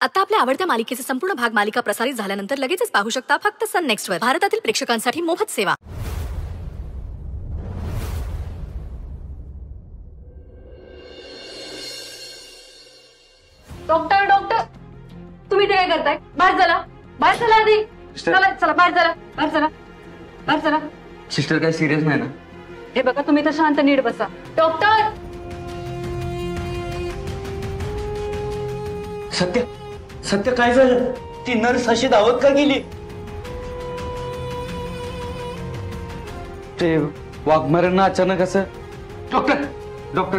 आता आपल्या आवडत्या मालिकेचे संपूर्ण भाग मालिका प्रसारित झाल्यानंतर लगेचच पाहू शकता फक्त सन नेक्स्ट वर. भारतातील प्रेक्षकांसाठी मोफत सेवा. डॉक्टर डॉक्टर तुम्ही ते काय करताय? बाहेर चला, बाहेर चला आधी. चला चला बाहेर चला, बाहेर चला, बाहेर चला. सिस्टर काय सिरियस नाही ना? हे बघा तुम्ही तर शांत नीट बसा. डॉक्टर सत्य सत्य काय झालं? ती नर्स अशी धावत का गेली? ते वाघमाऱ्यांना अचानक असं. डॉक्टर डॉक्टर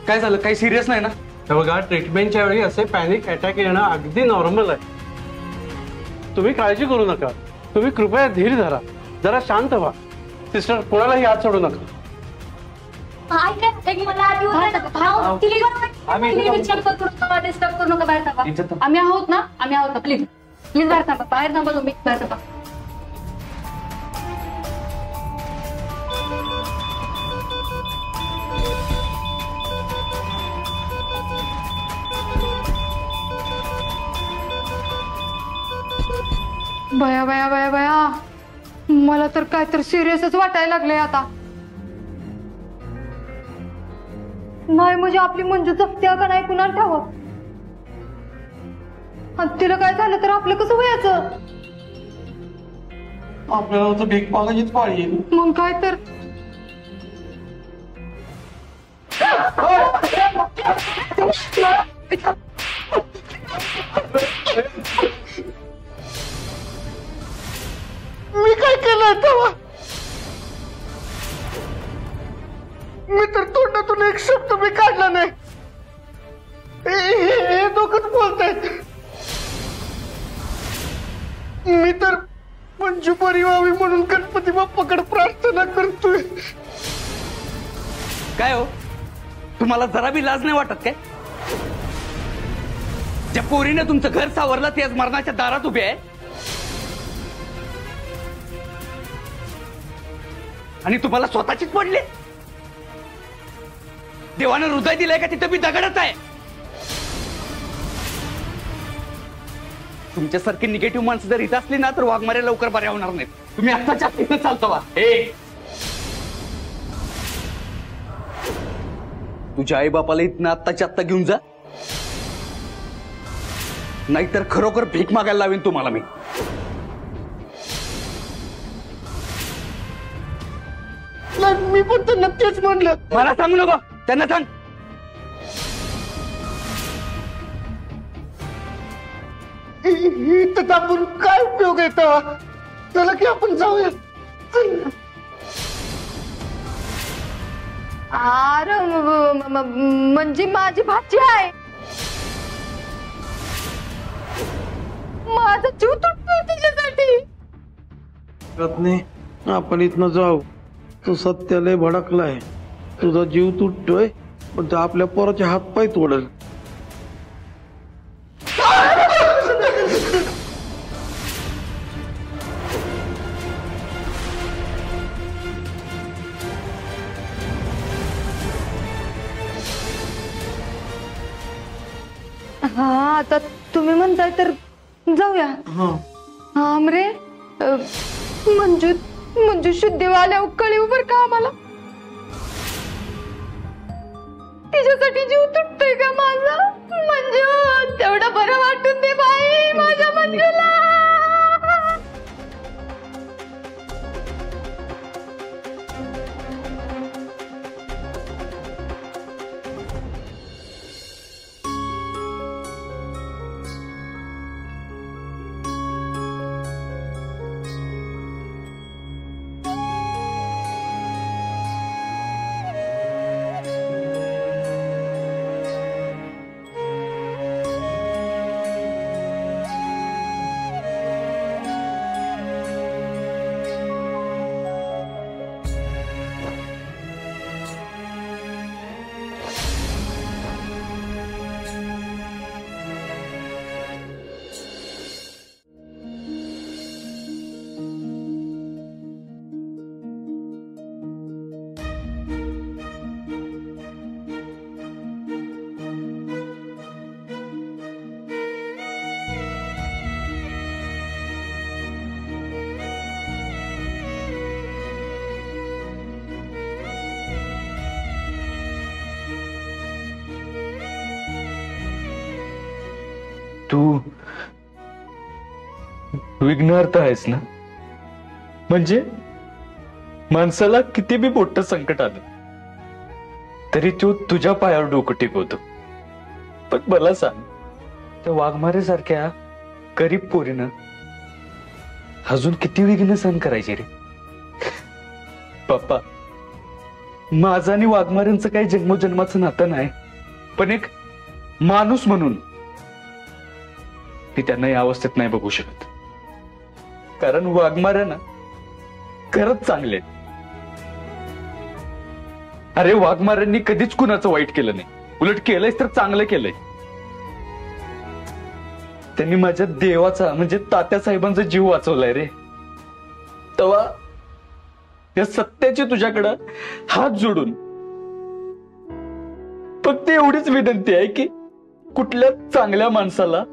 काय झालं? काही सिरियस नाही ना? बघा ट्रीटमेंटच्या वेळी असे पॅनिक अटॅक येणं अगदी नॉर्मल आहे. तुम्ही काळजी करू नका. तुम्ही कृपया धीर धरा, जरा शांत व्हा. सिस्टर कोणालाही हात सोडू नका. आम्ही आहोत ना, आम्ही आहोत ना. प्लीज प्लीज बाहेर थांबा, बाहेर थांबा तुम्ही, बाहेर थांबा. बया बया बया बया, मला तर काय तर सिरियसच वाटायला लागलंय आता. नाही म्हणजे आपली मंजू जगत्या का नाही कुणाला ठावं. आणि तिला काय झालं तर आपलं कसं व्हायचं? आपल्याला तर भीक मागायचीच पाळी आहे. मग काय तर. मी काय केलं तेव्हा? मी तर तोंडातून एक शब्द मी काढला नाही. हे दोघंच बोलतायत. मी तर मंजू बरी व्हावी म्हणून गणपती बाप्पाकडे प्रार्थना करतोय. काय हो, तुम्हाला जरा बी लाज नाही वाटत काय? ज्या पोरीने तुमचं घर सावरलं ते आज मरणाच्या दारात उभे आहे. आणि तुम्हाला स्वतःचीच पडले. देवानं हृदय दिलंय का तिथं मी दगडच आहे. तुमच्यासारखी निगेटिव्ह माणसं जर इथं असली ना तर वाघमारे लवकर बऱ्या होणार नाहीत. तुम्ही आत्ताच्या आत्ता चालतो वा. तुझ्या आई बापाला इथनं आत्ताच्या आत्ता घेऊन जा, नाहीतर खरोखर भीक मागायला लावेन तुम्हाला मी. मी पण तर नक्कीच म्हणलं. मला सांगू नको, त्यांना सांग. इथं थांबून काय उपयोग आहे तेव्हा? चला की आपण जाऊया. अरे म्हणजे माझी भाची आहे. माझा जीव तुटतोय तिच्यासाठी. रत्ने आपण इथनं जाऊ. तो सत्य लय भडकलाय. तुझा जीव तुटतोय पण तो आपल्या पोराचे हात पाय तोडल. हा आता तुम्ही म्हणताय तर जाऊया. आमरे मंजू मंजू शुद्धीवाल्या उकळी उभर का आम्हाला. तिच्यासाठी जीव तुटतोय का माझा? मंजू तेवढं बरं वाटून दे बाई माझ्या मंजूला. तू विघ्नहर्ता आहेस ना? म्हणजे माणसाला किती बी मोठं संकट आलं तरी तो तुझ्या पायावर डोकं टिकवतो. पण मला सांग, त्या वाघमारेसारख्या गरीब पोरीनं अजून किती विघ्न सहन करायचे रे? पप्पा, माझं आणि वाघमाऱ्यांचं काही जन्मोजन्माचं नातं नाही, पण एक माणूस म्हणून मी त्यांना या अवस्थेत नाही बघू शकत. कारण वाघमाऱ्यांना खरंच चांगले. अरे वाघमाऱ्यांनी कधीच कुणाचं वाईट केलं नाही, उलट केलंयच तर चांगलं केलंय. त्यांनी माझ्या देवाचा म्हणजे तात्या साहेबांचा जीव वाचवलाय रे. तेव्हा या सत्याची तुझ्याकडं हात जोडून फक्त एवढीच विनंती आहे की कुठल्या चांगल्या माणसाला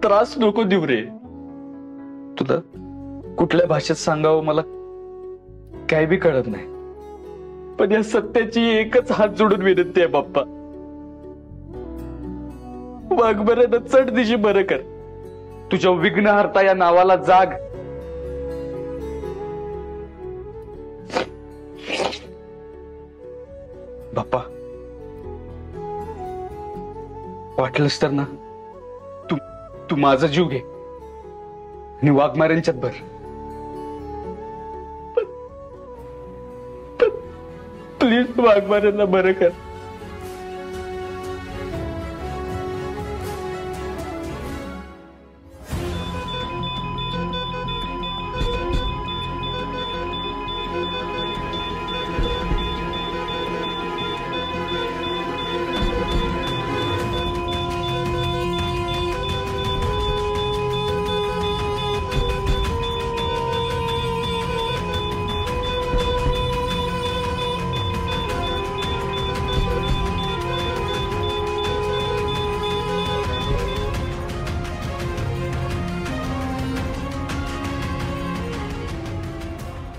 त्रास नको देऊ रे. तुला कुठल्या भाषेत सांगावं मला काही बी कळत नाही, पण या सत्याची एकच हात जोडून विनंती आहे बाप्पा, वाघबऱ्यानं चढ दिशी बरं कर. तुझ्या विघ्नहर्ता या नावाला जाग. बाप्पा, वाटलंच तर ना तू माझा जीव घे आणि वाघमाऱ्यांच्यात भर. प्लीज वाघमाऱ्यांना बरं कर.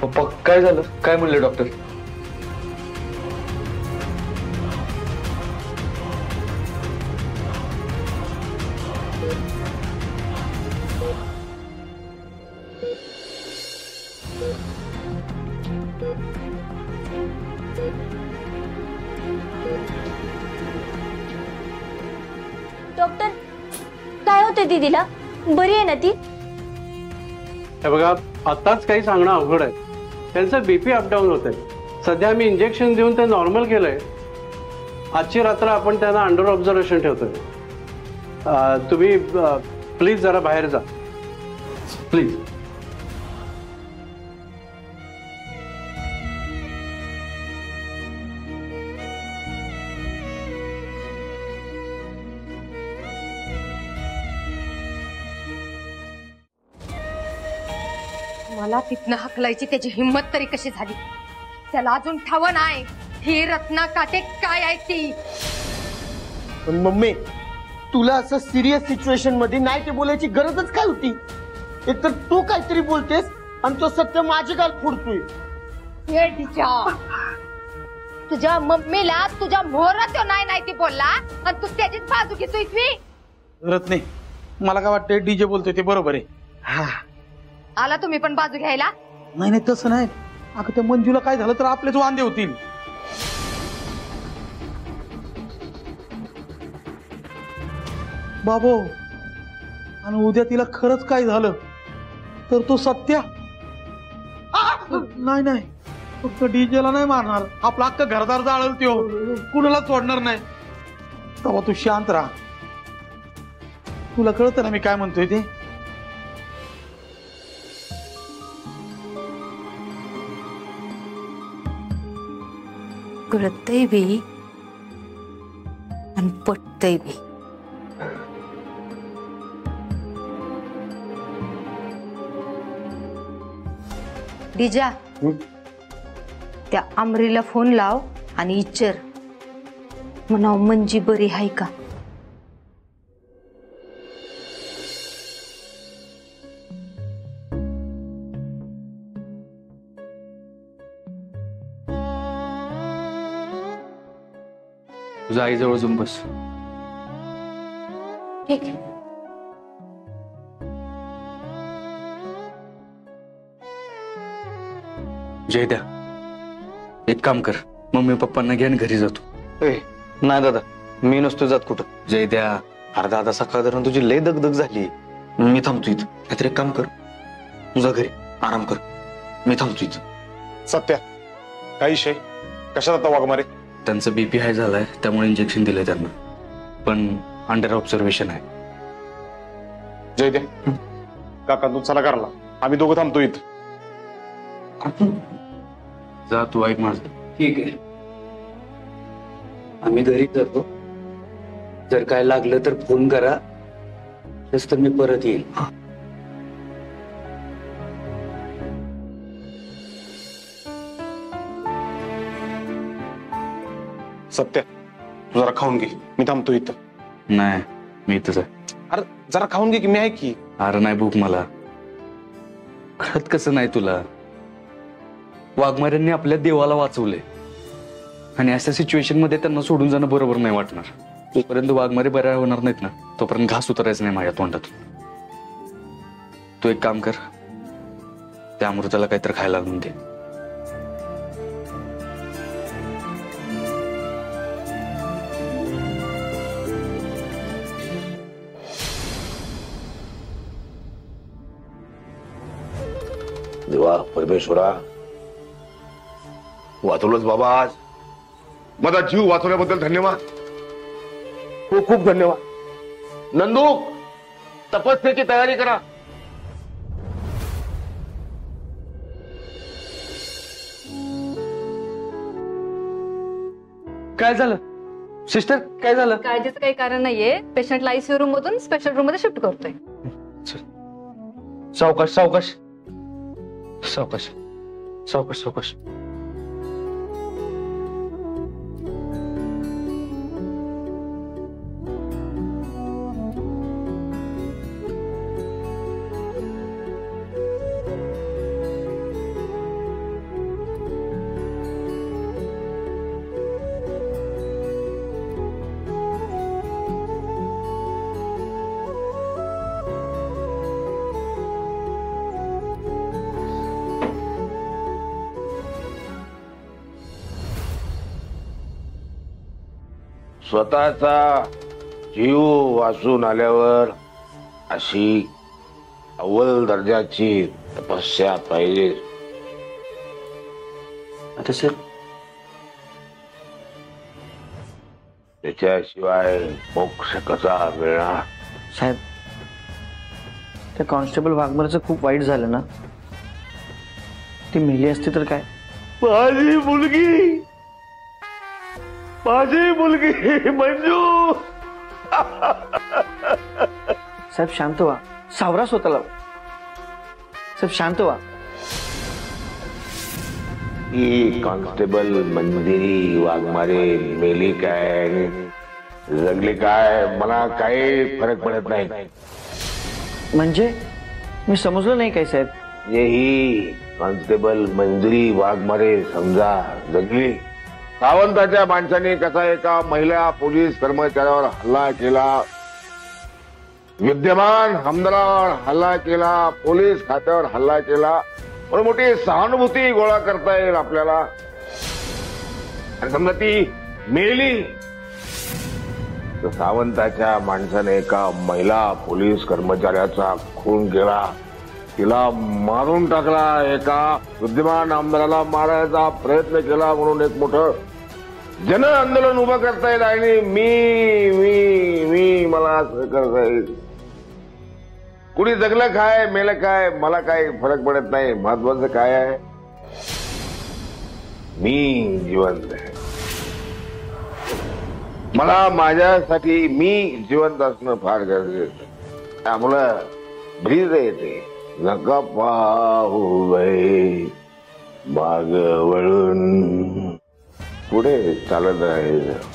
पप्पा, काय झालं? काय म्हणले डॉक्टर? डॉक्टर, काय होतं दीदीला? बरी आहे ना ती? हे बघा, आताच काही सांगणं अवघड आहे. त्यांचं बीपी अपडाऊन होत आहे. सध्या मी इंजेक्शन देऊन ते नॉर्मल केलंय. आजची रात्र आपण त्यांना अंडर ऑब्झर्वेशन ठेवतोय. तुम्ही प्लीज जरा बाहेर जा, प्लीज. मला तिथनं हकलायची त्याची हिंमत तरी कशी झाली? त्याला अजून ठावं नाही ही रत्ना काटे काय आहे ती. पण मम्मी, तुला असं सिरियस सिच्युएशन मध्ये नाही ते बोलायची गरजच काय होती? एकतर तू काहीतरी बोलतेस आणि तो सत्य माझे गाल फोडतोय. हे टीचा, तुझ्या मम्मीला तुझ्या मोहरा तो नाही ती बोलला आणि तू त्याचीच बाजू घेतोय. रत्ने, मला काय वाटतं डीजे बोलतोय ते बरोबर आहे. हा, आला तुम्ही पण बाजू घ्यायला? नाही नाही, तसं नाही. अगं त्या मंजूला काय झालं तर आपलेच वांदे होतील. बाबो, आणि उद्या तिला खरंच काय झालं तर तो सत्या नाही नाही, फक्त डीजेला नाही मारणार, आपला अख्खा घरदार जाळल त्यो, कुणाला सोडणार नाही. तेव्हा तू शांत राहा. तुला कळतं ना मी काय म्हणतोय ते? कळतंय बी आणि पटतंय बी. डीजा, त्या आमरीला फोन लाव आणि इच्चर म्हणाव मंजी बरी हाय का. तुझ्या आईजवळ जाऊन बस. ठीक आहे. जय द्या, एक काम कर, मम्मी पप्पांना घे आणि घरी जातो. नाही दादा, मी नसतो जात कुठं. जय द्या, अरे दादा, सकाळ धरून तुझी लय दगदग झाली. मी थांबतो इथं. नाहीतर एक काम कर, तुझा घरी आराम कर, मी थांबतो इथं. सत्या, काय विषय? कशात आता वाघमारे? त्यांचं बीपी हाय झालाय, त्यामुळे इंजेक्शन दिलंय त्यांना, पण अंडर ऑब्झर्वेशन आहे. जय द्या, काका तू चला करला, आम्ही दोघं थांबतो इथं. जा, तू ऐक माझं. ठीक आहे, आम्ही घरी जातो. जर काय लागलं तर फोन करा, तर मी परत येईल. सत्या, तू जरा खाऊन घे, मी थांबतो इथं. नाही, मी इथंच आहे. अरे जरा खाऊन घे की, मी आहे की. अरे नाही भूक मला. कळत कसं नाही तुला? वाघमाऱ्यांनी आपल्या देवाला वाचवले आणि अशा सिच्युएशन मध्ये त्यांना सोडून जाणं बरोबर नाही वाटणार. जोपर्यंत वाघमारे बऱ्या होणार नाहीत ना, तोपर्यंत घास उतरायचं नाही माझ्या तोंडातून. तू एक काम कर, त्या अमृताला काहीतरी खायला आणून दे. देवा परमेश्वरा, वाचवलंच बाबा. आज माझा जीव वाचवल्याबद्दल धन्यवाद, खूप खूप धन्यवाद. नंदू, तपस्येची तयारी करा. काय झालं सिस्टर? काय झालं? काळजीचं काही कारण नाहीये. पेशंटला आयसीयू रूम मधून स्पेशल रूम मध्ये शिफ्ट करतोय. सावकाश सावकाश सावकाश सावकाश सावकाश. स्वतःचा जीव वाचून आल्यावर अशी अव्वल दर्जाची तपस्या पाहिजे. आता सर, त्याच्याशिवाय मोक्ष कसा मिळणार? साहेब, त्या कॉन्स्टेबल वाघमारेचं खूप वाईट झालं ना. ती मेली असती तर काय? माझी मुलगी, माझी मुलगी मंजू. साहेब शांत व्हा, सावरा स्वतःला. साहेब शांत व्हा. ही कॉन्स्टेबल मंदिरी वाघमारे मेली काय जगली काय मला काही फरक पडत नाही. म्हणजे मी समजलो नाही काय साहेब. ही कॉन्स्टेबल मंदिरी वाघमारे समजा जगली. सावंताच्या माणसाने कसा एका महिला पोलीस कर्मचाऱ्यावर हल्ला केला, विद्यमान आमदारावर हल्ला केला, पोलीस खात्यावर हल्ला केला, पण मोठी सहानुभूती गोळा करता येईल आपल्याला. आणि समजा ती मेली तर सावंताच्या माणसाने एका महिला पोलीस कर्मचाऱ्याचा खून केला, तिला मारून टाकला, एका विद्यमान आमदाराला मारायचा प्रयत्न केला, म्हणून एक मोठं जन आंदोलन उभं करता येईल. आणि मी मी मी मला असं करता येईल. कुणी जगलं काय मेलं काय मला काही फरक पडत नाही. महत्वाचं काय आहे, मी जिवंत आहे. मला माझ्यासाठी मी जिवंत असणं फार गरजेचं. त्यामुळं ब्रीज येते, नका पाहू बाई माग वळून, पुढे चालत राहायचं.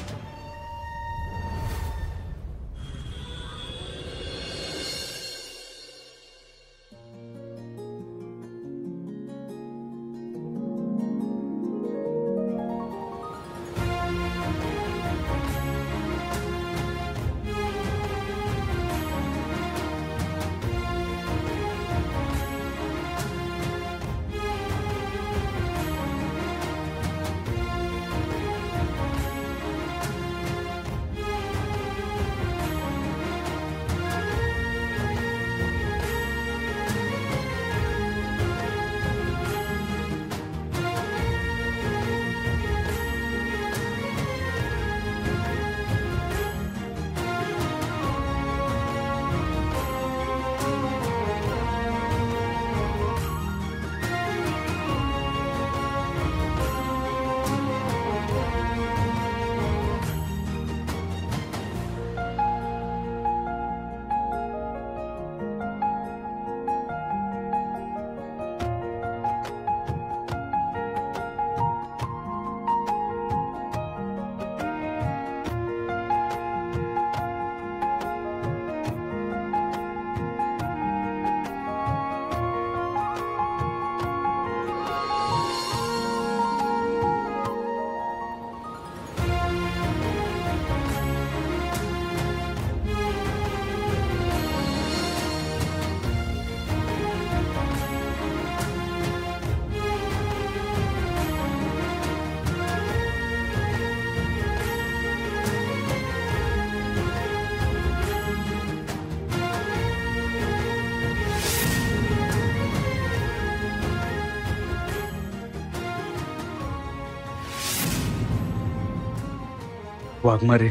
वाघमारे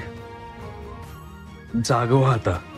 जागवा आता.